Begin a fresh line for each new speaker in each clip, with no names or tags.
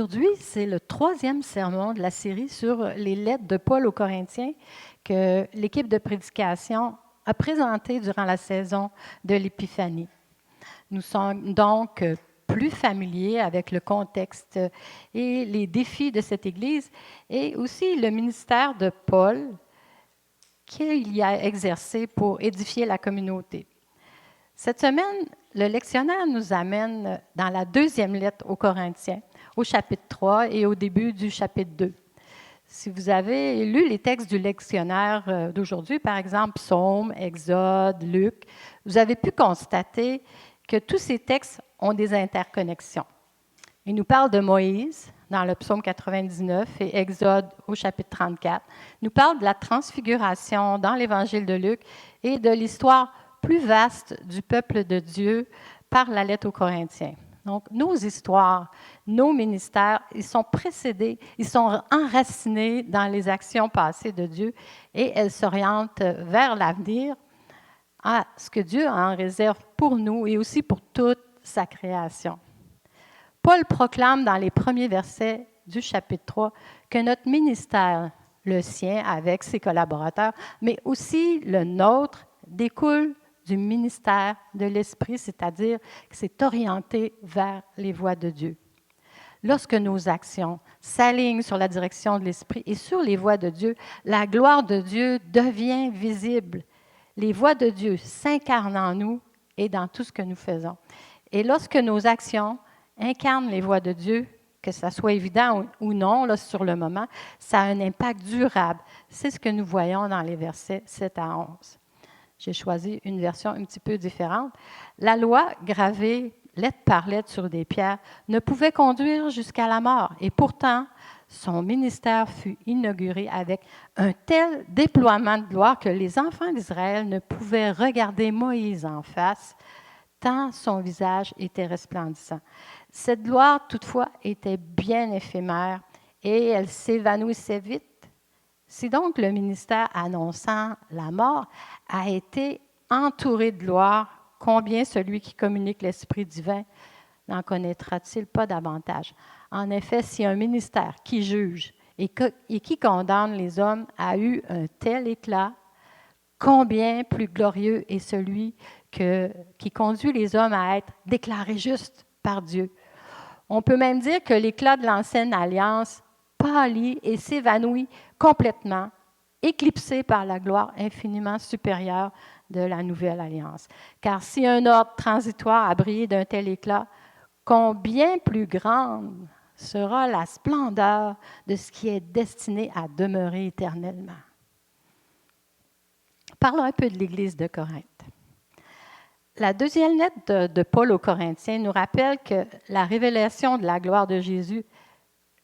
Aujourd'hui, c'est le troisième sermon de la série sur les lettres de Paul aux Corinthiens que l'équipe de prédication a présenté durant la saison de l'Épiphanie. Nous sommes donc plus familiers avec le contexte et les défis de cette Église et aussi le ministère de Paul qu'il y a exercé pour édifier la communauté. Cette semaine, le lectionnaire nous amène dans la deuxième lettre aux Corinthiens, au chapitre 3 et au début du chapitre 2. Si vous avez lu les textes du lectionnaire d'aujourd'hui, par exemple Psaume, Exode, Luc, vous avez pu constater que tous ces textes ont des interconnexions. Il nous parle de Moïse dans le psaume 99 et Exode au chapitre 34. Il nous parle de la transfiguration dans l'évangile de Luc et de l'histoire plus vaste du peuple de Dieu par la lettre aux Corinthiens. Donc, nos histoires, nos ministères, ils sont précédés, ils sont enracinés dans les actions passées de Dieu et elles s'orientent vers l'avenir, à ce que Dieu en réserve pour nous et aussi pour toute sa création. Paul proclame dans les premiers versets du chapitre 3 que notre ministère, le sien avec ses collaborateurs, mais aussi le nôtre, découle du ministère de l'Esprit, c'est-à-dire que c'est orienté vers les voies de Dieu. Lorsque nos actions s'alignent sur la direction de l'Esprit et sur les voies de Dieu, la gloire de Dieu devient visible. Les voies de Dieu s'incarnent en nous et dans tout ce que nous faisons. Et lorsque nos actions incarnent les voies de Dieu, que ça soit évident ou non là, sur le moment, ça a un impact durable. C'est ce que nous voyons dans les versets 7 à 11. J'ai choisi une version un petit peu différente. La loi, gravée lettre par lettre sur des pierres, ne pouvait conduire jusqu'à la mort. Et pourtant, son ministère fut inauguré avec un tel déploiement de gloire que les enfants d'Israël ne pouvaient regarder Moïse en face, tant son visage était resplendissant. Cette gloire, toutefois, était bien éphémère et elle s'évanouissait vite. Si donc le ministère annonçant la mort a été entouré de gloire, combien celui qui communique l'Esprit divin n'en connaîtra-t-il pas davantage? En effet, si un ministère qui juge et qui condamne les hommes a eu un tel éclat, combien plus glorieux est celui qui conduit les hommes à être déclarés justes par Dieu. On peut même dire que l'éclat de l'ancienne alliance pâlit et s'évanouit complètement, éclipsé par la gloire infiniment supérieure de la nouvelle alliance. Car si un ordre transitoire a brillé d'un tel éclat, combien plus grande sera la splendeur de ce qui est destiné à demeurer éternellement. Parlons un peu de l'Église de Corinthe. La deuxième lettre de Paul aux Corinthiens nous rappelle que la révélation de la gloire de Jésus,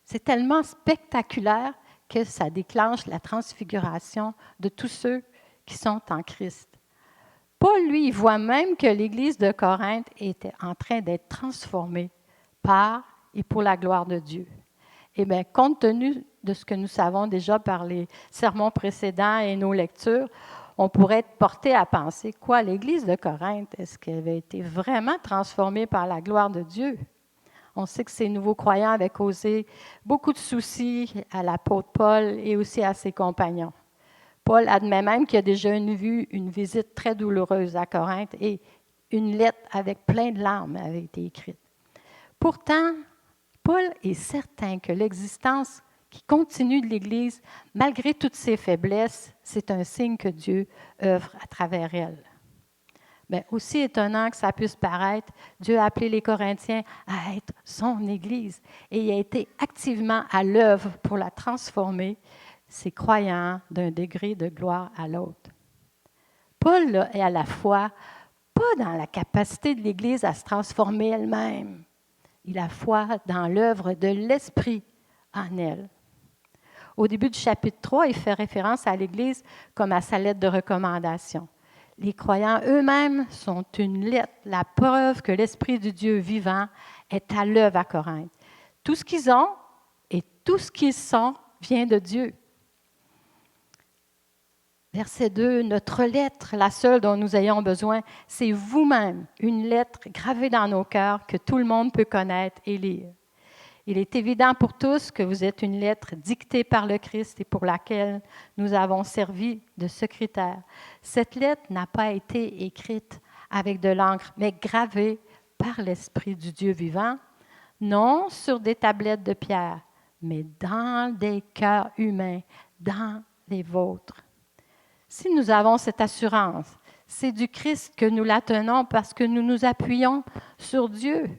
c'est tellement spectaculaire que ça déclenche la transfiguration de tous ceux qui sont en Christ. Paul, lui, il voit même que l'Église de Corinthe était en train d'être transformée par et pour la gloire de Dieu. Eh bien, compte tenu de ce que nous savons déjà par les sermons précédents et nos lectures, on pourrait être porté à penser, quoi, l'Église de Corinthe, est-ce qu'elle avait été vraiment transformée par la gloire de Dieu? On sait que ces nouveaux croyants avaient causé beaucoup de soucis à l'apôtre Paul et aussi à ses compagnons. Paul admet même qu'il a déjà vu une visite très douloureuse à Corinthe et une lettre avec plein de larmes avait été écrite. Pourtant, Paul est certain que l'existence qui continue de l'Église, malgré toutes ses faiblesses, c'est un signe que Dieu œuvre à travers elle. Bien, aussi étonnant que ça puisse paraître, Dieu a appelé les Corinthiens à être son Église et il a été activement à l'œuvre pour la transformer, ses croyants, d'un degré de gloire à l'autre. Paul là, est à la fois pas dans la capacité de l'Église à se transformer elle-même, il a foi dans l'œuvre de l'Esprit en elle. Au début du chapitre 3, il fait référence à l'Église comme à sa lettre de recommandation. Les croyants eux-mêmes sont une lettre, la preuve que l'Esprit du Dieu vivant est à l'œuvre à Corinthe. Tout ce qu'ils ont et tout ce qu'ils sont vient de Dieu. Verset 2, notre lettre, la seule dont nous ayons besoin, c'est vous-même, une lettre gravée dans nos cœurs que tout le monde peut connaître et lire. Il est évident pour tous que vous êtes une lettre dictée par le Christ et pour laquelle nous avons servi de secrétaire. Cette lettre n'a pas été écrite avec de l'encre, mais gravée par l'Esprit du Dieu vivant, non sur des tablettes de pierre, mais dans des cœurs humains, dans les vôtres. Si nous avons cette assurance, c'est du Christ que nous la tenons parce que nous nous appuyons sur Dieu.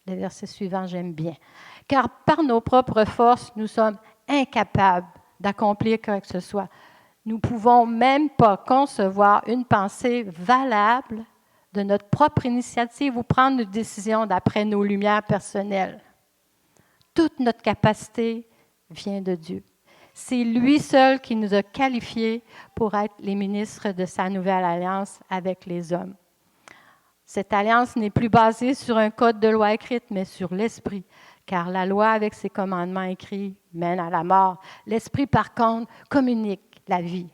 Le verset suivant, j'aime bien. Car par nos propres forces, nous sommes incapables d'accomplir quoi que ce soit. Nous ne pouvons même pas concevoir une pensée valable de notre propre initiative ou prendre une décision d'après nos lumières personnelles. Toute notre capacité vient de Dieu. C'est lui seul qui nous a qualifiés pour être les ministres de sa nouvelle alliance avec les hommes. Cette alliance n'est plus basée sur un code de loi écrite, mais sur l'Esprit, car la loi avec ses commandements écrits mène à la mort. L'Esprit, par contre, communique la vie.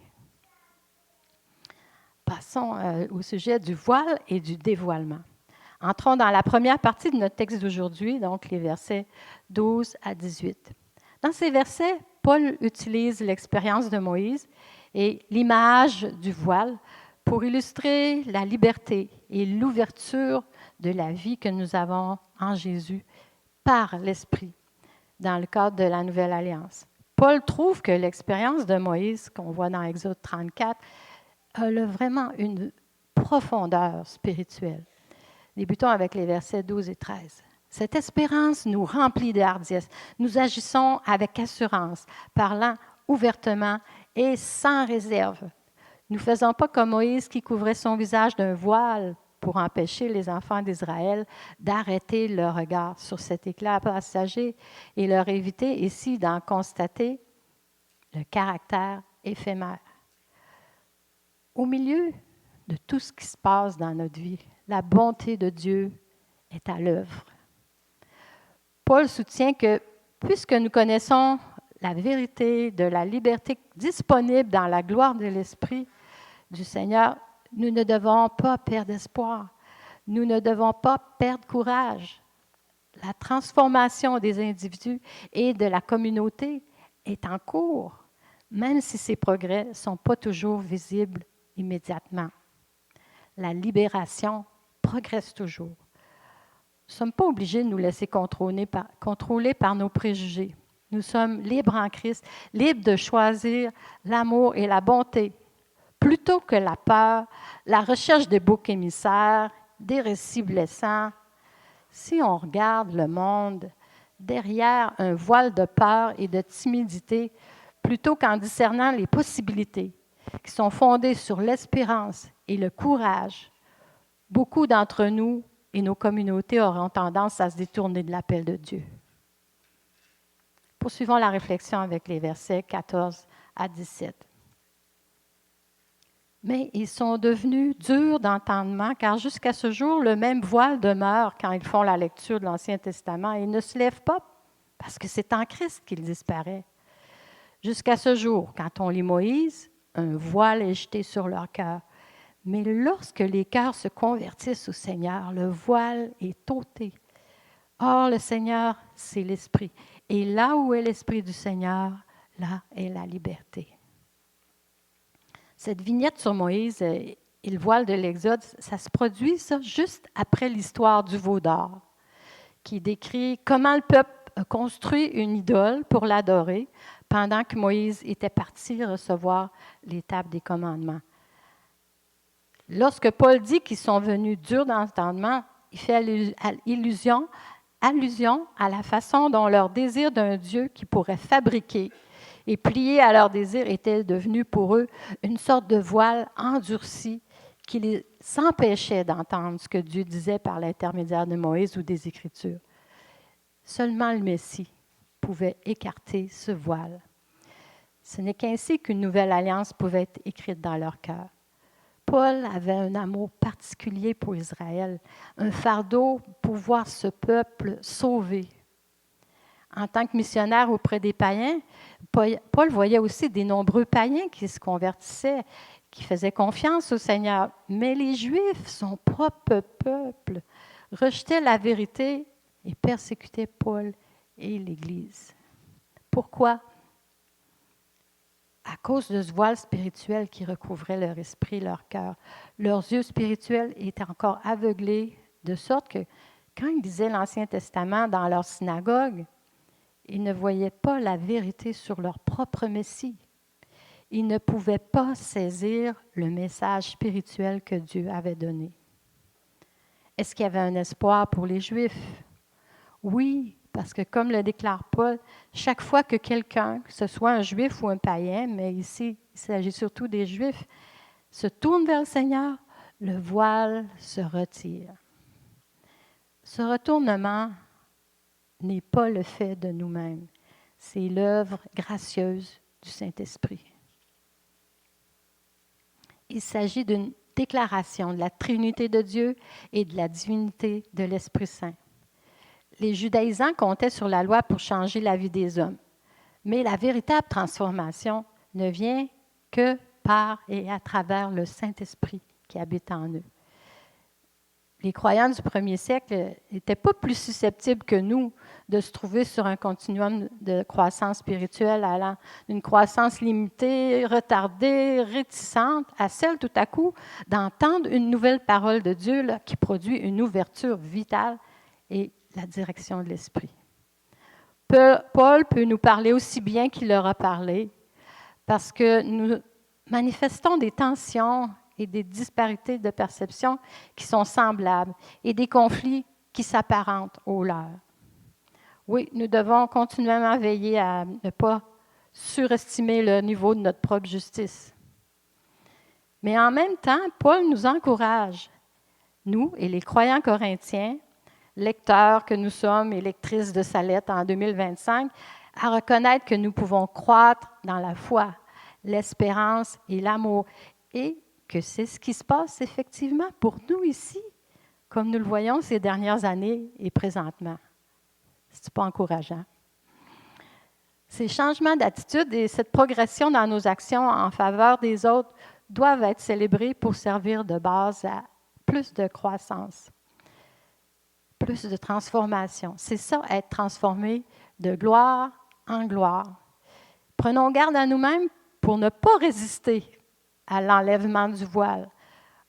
Passons au sujet du voile et du dévoilement. Entrons dans la première partie de notre texte d'aujourd'hui, donc les versets 12 à 18. Dans ces versets, Paul utilise l'expérience de Moïse et l'image du voile pour illustrer la liberté et l'ouverture de la vie que nous avons en Jésus par l'Esprit dans le cadre de la Nouvelle Alliance. Paul trouve que l'expérience de Moïse, qu'on voit dans Exode 34, a vraiment une profondeur spirituelle. Débutons avec les versets 12 et 13. Cette espérance nous remplit de hardiesse. Nous agissons avec assurance, parlant ouvertement et sans réserve. Nous ne faisons pas comme Moïse qui couvrait son visage d'un voile pour empêcher les enfants d'Israël d'arrêter leur regard sur cet éclat passager et leur éviter ici d'en constater le caractère éphémère. Au milieu de tout ce qui se passe dans notre vie, la bonté de Dieu est à l'œuvre. Paul soutient que puisque nous connaissons la vérité de la liberté disponible dans la gloire de l'Esprit du Seigneur, nous ne devons pas perdre espoir. Nous ne devons pas perdre courage. La transformation des individus et de la communauté est en cours, même si ces progrès ne sont pas toujours visibles immédiatement. La libération progresse toujours. Nous ne sommes pas obligés de nous laisser contrôler par nos préjugés. Nous sommes libres en Christ, libres de choisir l'amour et la bonté, plutôt que la peur, la recherche des boucs émissaires, des récits blessants. Si on regarde le monde derrière un voile de peur et de timidité, plutôt qu'en discernant les possibilités qui sont fondées sur l'espérance et le courage, beaucoup d'entre nous et nos communautés auront tendance à se détourner de l'appel de Dieu. Poursuivons la réflexion avec les versets 14 à 17. Mais ils sont devenus durs d'entendement, car jusqu'à ce jour, le même voile demeure quand ils font la lecture de l'Ancien Testament et ne se lèvent pas, parce que c'est en Christ qu'il disparaît. Jusqu'à ce jour, quand on lit Moïse, un voile est jeté sur leur cœur. Mais lorsque les cœurs se convertissent au Seigneur, le voile est ôté. Or, le Seigneur, c'est l'Esprit. Et là où est l'Esprit du Seigneur, là est la liberté. Cette vignette sur Moïse et le voile de l'Exode, ça se produit juste après l'histoire du veau d'or, qui décrit comment le peuple a construit une idole pour l'adorer pendant que Moïse était parti recevoir les tables des commandements. Lorsque Paul dit qu'ils sont venus durs d'entendement, il fait allusion à la façon dont leur désir d'un Dieu qui pourrait fabriquer et plier à leur désir était devenu pour eux une sorte de voile endurci qui les empêchait d'entendre ce que Dieu disait par l'intermédiaire de Moïse ou des Écritures. Seulement le Messie pouvait écarter ce voile. Ce n'est qu'ainsi qu'une nouvelle alliance pouvait être écrite dans leur cœur. Paul avait un amour particulier pour Israël, un fardeau pour voir ce peuple sauvé. En tant que missionnaire auprès des païens, Paul voyait aussi des nombreux païens qui se convertissaient, qui faisaient confiance au Seigneur. Mais les Juifs, son propre peuple, rejetaient la vérité et persécutaient Paul et l'Église. Pourquoi? À cause de ce voile spirituel qui recouvrait leur esprit, leur cœur. Leurs yeux spirituels étaient encore aveuglés, de sorte que quand ils lisaient l'Ancien Testament dans leur synagogue, ils ne voyaient pas la vérité sur leur propre Messie. Ils ne pouvaient pas saisir le message spirituel que Dieu avait donné. Est-ce qu'il y avait un espoir pour les Juifs? Oui, parce que comme le déclare Paul, chaque fois que quelqu'un, que ce soit un Juif ou un païen, mais ici il s'agit surtout des Juifs, se tourne vers le Seigneur, le voile se retire. Ce retournement n'est pas le fait de nous-mêmes, c'est l'œuvre gracieuse du Saint-Esprit. Il s'agit d'une déclaration de la Trinité de Dieu et de la divinité de l'Esprit Saint. Les judaïsants comptaient sur la loi pour changer la vie des hommes, mais la véritable transformation ne vient que par et à travers le Saint-Esprit qui habite en eux. Les croyants du premier siècle n'étaient pas plus susceptibles que nous de se trouver sur un continuum de croissance spirituelle allant d'une croissance limitée, retardée, réticente, à celle tout à coup d'entendre une nouvelle parole de Dieu là, qui produit une ouverture vitale et la direction de l'esprit. Paul peut nous parler aussi bien qu'il leur a parlé parce que nous manifestons des tensions et des disparités de perception qui sont semblables et des conflits qui s'apparentent aux leurs. Oui, nous devons continuellement veiller à ne pas surestimer le niveau de notre propre justice. Mais en même temps, Paul nous encourage, nous et les croyants corinthiens, lecteurs que nous sommes et lectrices de sa lettre en 2025, à reconnaître que nous pouvons croître dans la foi, l'espérance et l'amour, et que c'est ce qui se passe effectivement pour nous ici, comme nous le voyons ces dernières années et présentement. C'est pas encourageant. Ces changements d'attitude et cette progression dans nos actions en faveur des autres doivent être célébrés pour servir de base à plus de croissance, plus de transformation. C'est ça, être transformé de gloire en gloire. Prenons garde à nous-mêmes pour ne pas résister à l'enlèvement du voile,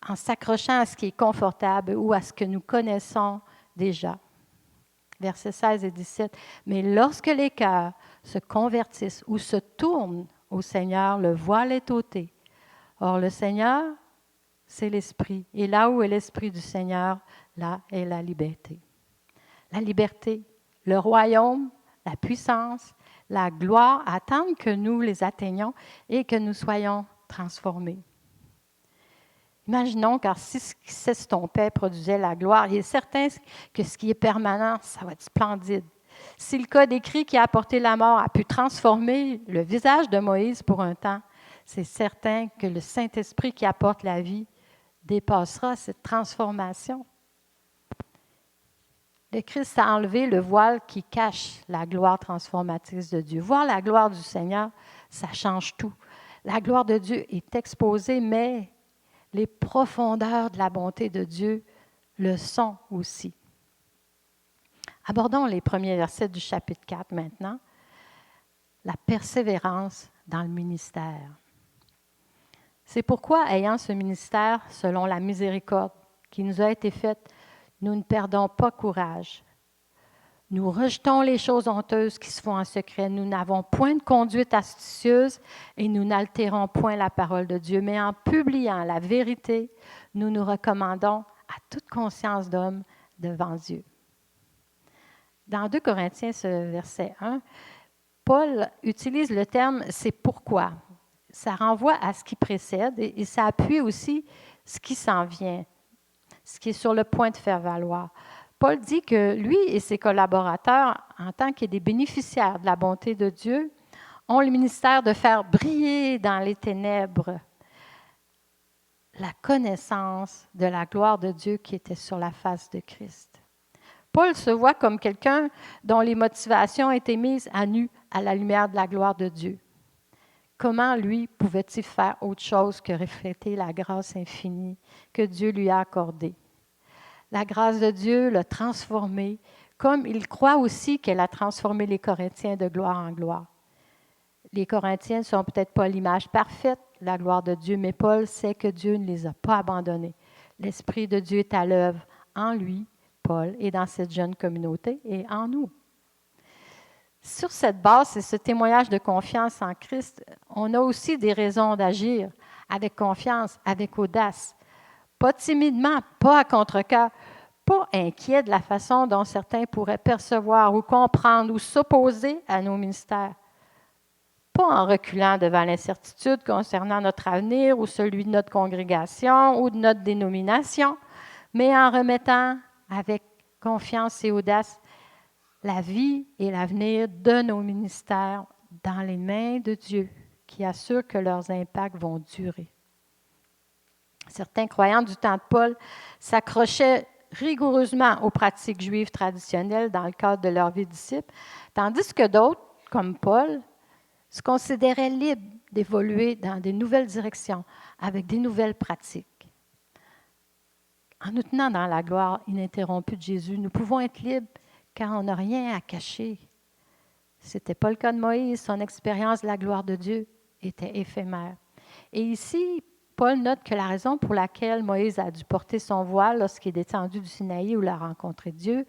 en s'accrochant à ce qui est confortable ou à ce que nous connaissons déjà. Versets 16 et 17. Mais lorsque les cœurs se convertissent ou se tournent au Seigneur, le voile est ôté. Or, le Seigneur, c'est l'Esprit. Et là où est l'Esprit du Seigneur, là est la liberté. La liberté, le royaume, la puissance, la gloire attendent que nous les atteignions et que nous soyons transformés. Imaginons, car si ce qui s'estompait produisait la gloire, il est certain que ce qui est permanent, ça va être splendide. Si le cas décrit qui a apporté la mort a pu transformer le visage de Moïse pour un temps, c'est certain que le Saint-Esprit qui apporte la vie dépassera cette transformation. Le Christ a enlevé le voile qui cache la gloire transformatrice de Dieu. Voir la gloire du Seigneur, ça change tout. La gloire de Dieu est exposée, mais les profondeurs de la bonté de Dieu le sont aussi. Abordons les premiers versets du chapitre 4 maintenant. La persévérance dans le ministère. C'est pourquoi, ayant ce ministère selon la miséricorde qui nous a été faite, nous ne perdons pas courage. Nous rejetons les choses honteuses qui se font en secret. Nous n'avons point de conduite astucieuse et nous n'altérons point la parole de Dieu. Mais en publiant la vérité, nous nous recommandons à toute conscience d'homme devant Dieu. Dans 2 Corinthiens, ce verset 1, Paul utilise le terme « c'est pourquoi ». Ça renvoie à ce qui précède et ça appuie aussi ce qui s'en vient, ce qui est sur le point de faire valoir. Paul dit que lui et ses collaborateurs, en tant que des bénéficiaires de la bonté de Dieu, ont le ministère de faire briller dans les ténèbres la connaissance de la gloire de Dieu qui était sur la face de Christ. Paul se voit comme quelqu'un dont les motivations étaient mises à nu à la lumière de la gloire de Dieu. Comment, lui, pouvait-il faire autre chose que refléter la grâce infinie que Dieu lui a accordée? La grâce de Dieu l'a transformé, comme il croit aussi qu'elle a transformé les Corinthiens de gloire en gloire. Les Corinthiens ne sont peut-être pas l'image parfaite de la gloire de Dieu, mais Paul sait que Dieu ne les a pas abandonnés. L'Esprit de Dieu est à l'œuvre en lui, Paul, et dans cette jeune communauté et en nous. Sur cette base et ce témoignage de confiance en Christ, on a aussi des raisons d'agir avec confiance, avec audace. Pas timidement, pas à contre-cœur, pas inquiet de la façon dont certains pourraient percevoir ou comprendre ou s'opposer à nos ministères. Pas en reculant devant l'incertitude concernant notre avenir ou celui de notre congrégation ou de notre dénomination, mais en remettant avec confiance et audace la vie et l'avenir de nos ministères dans les mains de Dieu, qui assure que leurs impacts vont durer. Certains croyants du temps de Paul s'accrochaient rigoureusement aux pratiques juives traditionnelles dans le cadre de leur vie de disciple, tandis que d'autres, comme Paul, se considéraient libres d'évoluer dans des nouvelles directions, avec des nouvelles pratiques. En nous tenant dans la gloire ininterrompue de Jésus, nous pouvons être libres car on n'a rien à cacher. Ce n'était pas le cas de Moïse, son expérience de la gloire de Dieu était éphémère. Et ici, Paul note que la raison pour laquelle Moïse a dû porter son voile lorsqu'il est descendu du Sinaï où il a rencontré Dieu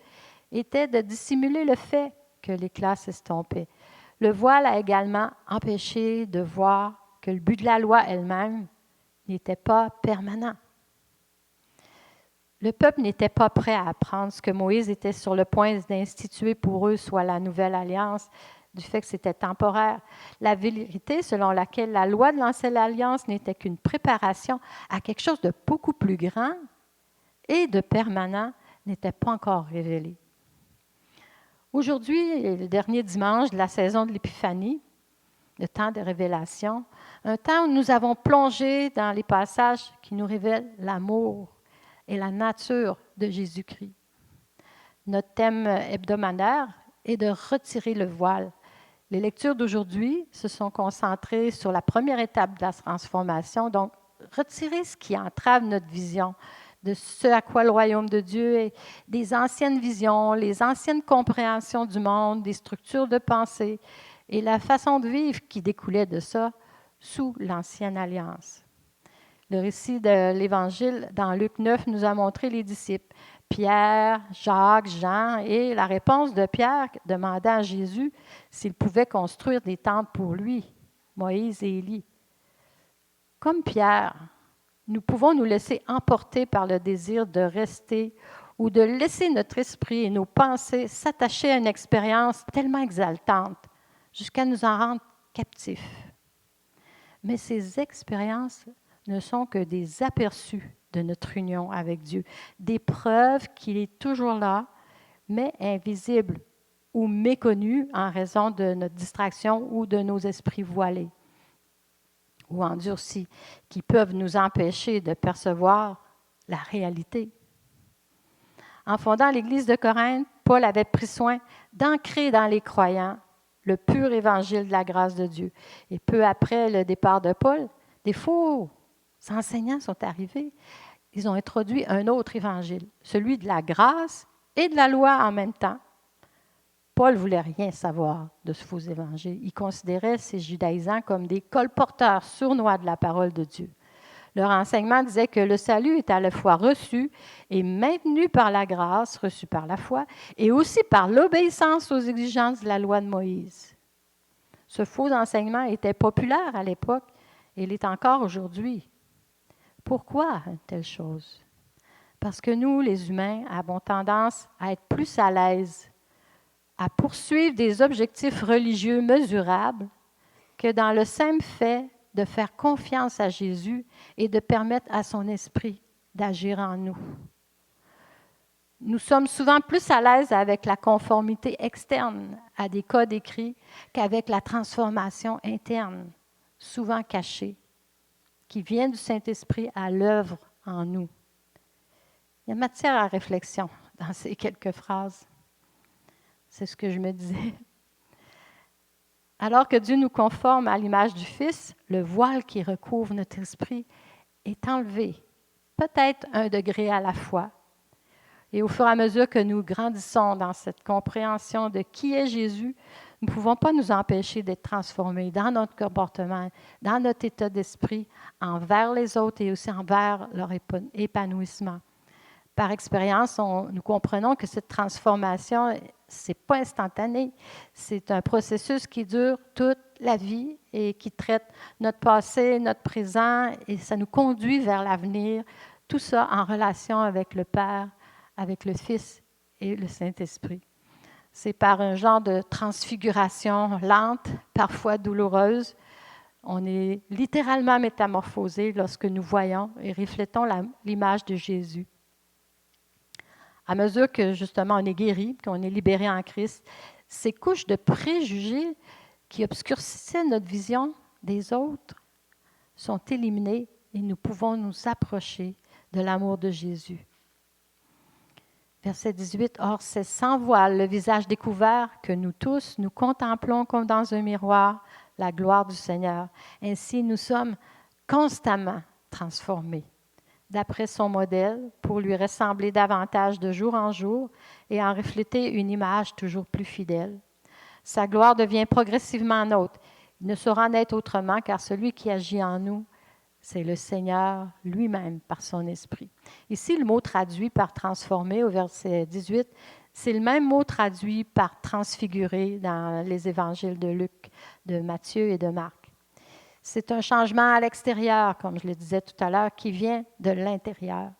était de dissimuler le fait que l'éclat s'estompait. Le voile a également empêché de voir que le but de la loi elle-même n'était pas permanent. Le peuple n'était pas prêt à apprendre ce que Moïse était sur le point d'instituer pour eux, soit la nouvelle alliance, du fait que c'était temporaire. La vérité selon laquelle la loi de l'ancienne alliance n'était qu'une préparation à quelque chose de beaucoup plus grand et de permanent n'était pas encore révélée. Aujourd'hui, le dernier dimanche de la saison de l'Épiphanie, le temps de révélation, un temps où nous avons plongé dans les passages qui nous révèlent l'amour et la nature de Jésus-Christ. Notre thème hebdomadaire est de retirer le voile. Les lectures d'aujourd'hui se sont concentrées sur la première étape de la transformation, donc retirer ce qui entrave notre vision de ce à quoi le royaume de Dieu est, des anciennes visions, les anciennes compréhensions du monde, des structures de pensée et la façon de vivre qui découlait de ça sous l'ancienne alliance. Le récit de l'Évangile dans Luc 9 nous a montré les disciples, Pierre, Jacques, Jean, et la réponse de Pierre demandant à Jésus s'il pouvait construire des temples pour lui, Moïse et Élie. Comme Pierre, nous pouvons nous laisser emporter par le désir de rester ou de laisser notre esprit et nos pensées s'attacher à une expérience tellement exaltante jusqu'à nous en rendre captifs. Mais ces expériences ne sont que des aperçus de notre union avec Dieu, des preuves qu'il est toujours là, mais invisible ou méconnu en raison de notre distraction ou de nos esprits voilés ou endurcis, qui peuvent nous empêcher de percevoir la réalité. En fondant l'Église de Corinthe, Paul avait pris soin d'ancrer dans les croyants le pur évangile de la grâce de Dieu. Et peu après le départ de Paul, des faux enseignants sont arrivés. Ils ont introduit un autre évangile, celui de la grâce et de la loi en même temps. Paul ne voulait rien savoir de ce faux évangile. Il considérait ces judaïsants comme des colporteurs sournois de la parole de Dieu. Leur enseignement disait que le salut est à la fois reçu et maintenu par la grâce, reçu par la foi, et aussi par l'obéissance aux exigences de la loi de Moïse. Ce faux enseignement était populaire à l'époque et il est encore aujourd'hui. Pourquoi une telle chose? Parce que nous, les humains, avons tendance à être plus à l'aise à poursuivre des objectifs religieux mesurables que dans le simple fait de faire confiance à Jésus et de permettre à son esprit d'agir en nous. Nous sommes souvent plus à l'aise avec la conformité externe à des codes écrits qu'avec la transformation interne, souvent cachée, qui vient du Saint-Esprit à l'œuvre en nous. Il y a matière à réflexion dans ces quelques phrases. C'est ce que je me disais. Alors que Dieu nous conforme à l'image du Fils, le voile qui recouvre notre esprit est enlevé, peut-être 1 degré à la fois. Et au fur et à mesure que nous grandissons dans cette compréhension de qui est Jésus, nous ne pouvons pas nous empêcher d'être transformés dans notre comportement, dans notre état d'esprit, envers les autres et aussi envers leur épanouissement. Par expérience, nous comprenons que cette transformation, ce n'est pas instantané. C'est un processus qui dure toute la vie et qui traite notre passé, notre présent, et ça nous conduit vers l'avenir. Tout ça en relation avec le Père, avec le Fils et le Saint-Esprit. C'est par un genre de transfiguration lente, parfois douloureuse. On est littéralement métamorphosé lorsque nous voyons et reflétons l'image de Jésus. À mesure que, justement, on est guéri, qu'on est libéré en Christ, ces couches de préjugés qui obscurcissaient notre vision des autres sont éliminées et nous pouvons nous approcher de l'amour de Jésus. Verset 18, « Or, c'est sans voile, le visage découvert, que nous tous, nous contemplons comme dans un miroir la gloire du Seigneur. Ainsi, nous sommes constamment transformés d'après son modèle pour lui ressembler davantage de jour en jour et en refléter une image toujours plus fidèle. Sa gloire devient progressivement nôtre. Il ne saura en être autrement car celui qui agit en nous, c'est le Seigneur lui-même par son esprit. » Ici, le mot traduit par « transformer » au verset 18, c'est le même mot traduit par « transfigurer » dans les évangiles de Luc, de Matthieu et de Marc. C'est un changement à l'extérieur, comme je le disais tout à l'heure, qui vient de l'intérieur.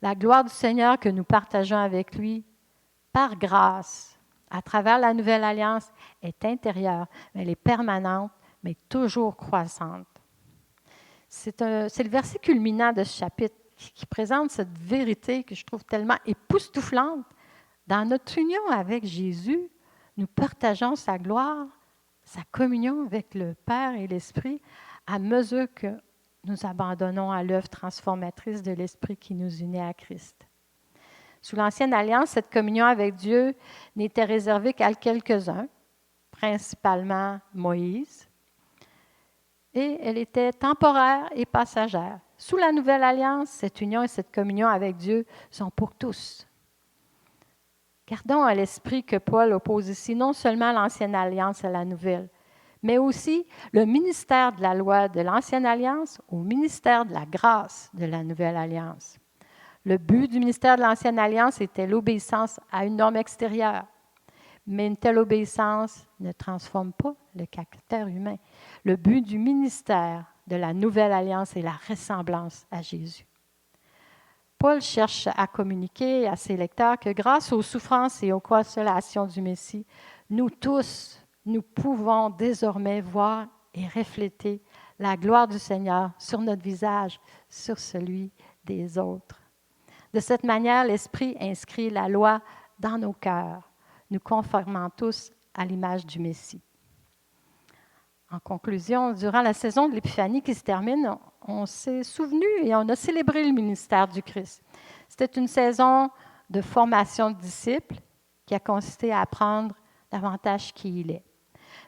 La gloire du Seigneur que nous partageons avec lui, par grâce, à travers la nouvelle alliance, est intérieure. Elle est permanente, mais toujours croissante. C'est le verset culminant de ce chapitre qui présente cette vérité que je trouve tellement époustouflante. Dans notre union avec Jésus, nous partageons sa gloire, sa communion avec le Père et l'Esprit à mesure que nous abandonnons à l'œuvre transformatrice de l'Esprit qui nous unit à Christ. Sous l'Ancienne Alliance, cette communion avec Dieu n'était réservée qu'à quelques-uns, principalement Moïse, et elle était temporaire et passagère. Sous la Nouvelle Alliance, cette union et cette communion avec Dieu sont pour tous. Gardons à l'esprit que Paul oppose ici non seulement l'Ancienne Alliance à la Nouvelle, mais aussi le ministère de la loi de l'Ancienne Alliance au ministère de la grâce de la Nouvelle Alliance. Le but du ministère de l'Ancienne Alliance était l'obéissance à une norme extérieure. Mais une telle obéissance ne transforme pas le caractère humain. Le but du ministère de la Nouvelle Alliance est la ressemblance à Jésus. Paul cherche à communiquer à ses lecteurs que grâce aux souffrances et aux consolations du Messie, nous tous, nous pouvons désormais voir et refléter la gloire du Seigneur sur notre visage, sur celui des autres. De cette manière, l'Esprit inscrit la loi dans nos cœurs, nous conformant tous à l'image du Messie. En conclusion, durant la saison de l'Épiphanie qui se termine, on s'est souvenu et on a célébré le ministère du Christ. C'était une saison de formation de disciples qui a consisté à apprendre davantage qui il est.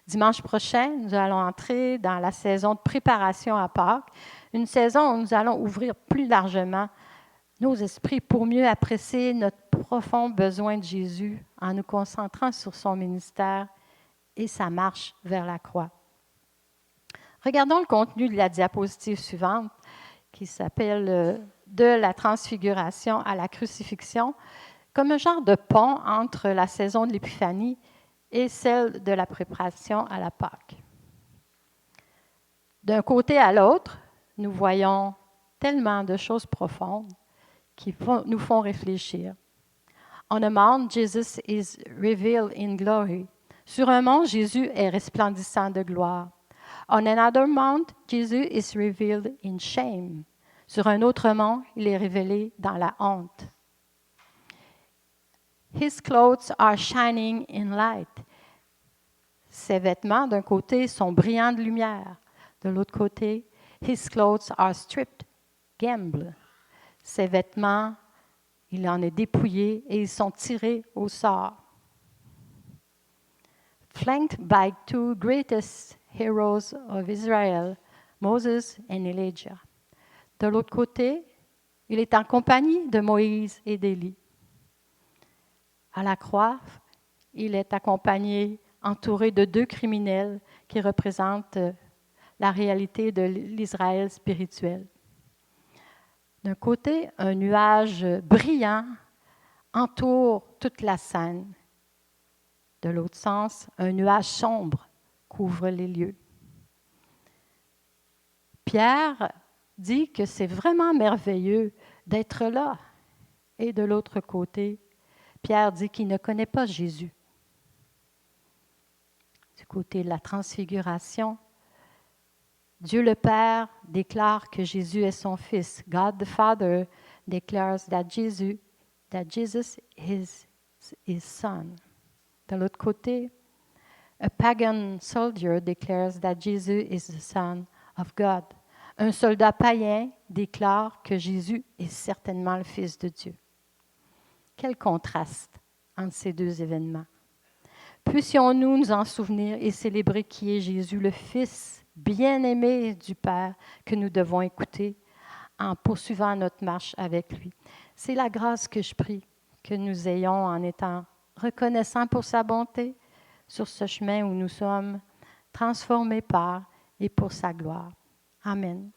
Dimanche prochain, nous allons entrer dans la saison de préparation à Pâques, une saison où nous allons ouvrir plus largement nos esprits pour mieux apprécier notre profond besoin de Jésus en nous concentrant sur son ministère et sa marche vers la croix. Regardons le contenu de la diapositive suivante qui s'appelle « De la transfiguration à la crucifixion » comme un genre de pont entre la saison de l'Épiphanie et celle de la préparation à la Pâque. D'un côté à l'autre, nous voyons tellement de choses profondes qui nous font réfléchir. On a mount, Jesus is revealed in glory. Sur un mont, Jésus est resplendissant de gloire. On another mount, Jesus is revealed in shame. Sur un autre mont, il est révélé dans la honte. His clothes are shining in light. Ses vêtements, d'un côté, sont brillants de lumière. De l'autre côté, his clothes are stripped, gamble. Ses vêtements, il en est dépouillé et ils sont tirés au sort. Flanked by two greatest heroes of Israel, Moses and Elijah. De l'autre côté, il est en compagnie de Moïse et d'Élie. À la croix, il est accompagné, entouré de 2 criminels qui représentent la réalité de l'Israël spirituel. D'un côté, un nuage brillant entoure toute la scène. De l'autre sens, un nuage sombre couvre les lieux. Pierre dit que c'est vraiment merveilleux d'être là. Et de l'autre côté, Pierre dit qu'il ne connaît pas Jésus. Du côté de la transfiguration, Dieu le Père déclare que Jésus est son Fils. God the Father declares that Jesus is his Son. De l'autre côté, a pagan soldier declares that Jesus is the Son of God. Un soldat païen déclare que Jésus est certainement le Fils de Dieu. Quel contraste entre ces 2 événements. Puissions-nous nous en souvenir et célébrer qui est Jésus, le Fils bien-aimé du Père que nous devons écouter en poursuivant notre marche avec lui. C'est la grâce que je prie que nous ayons en étant reconnaissants pour sa bonté sur ce chemin où nous sommes transformés par et pour sa gloire. Amen.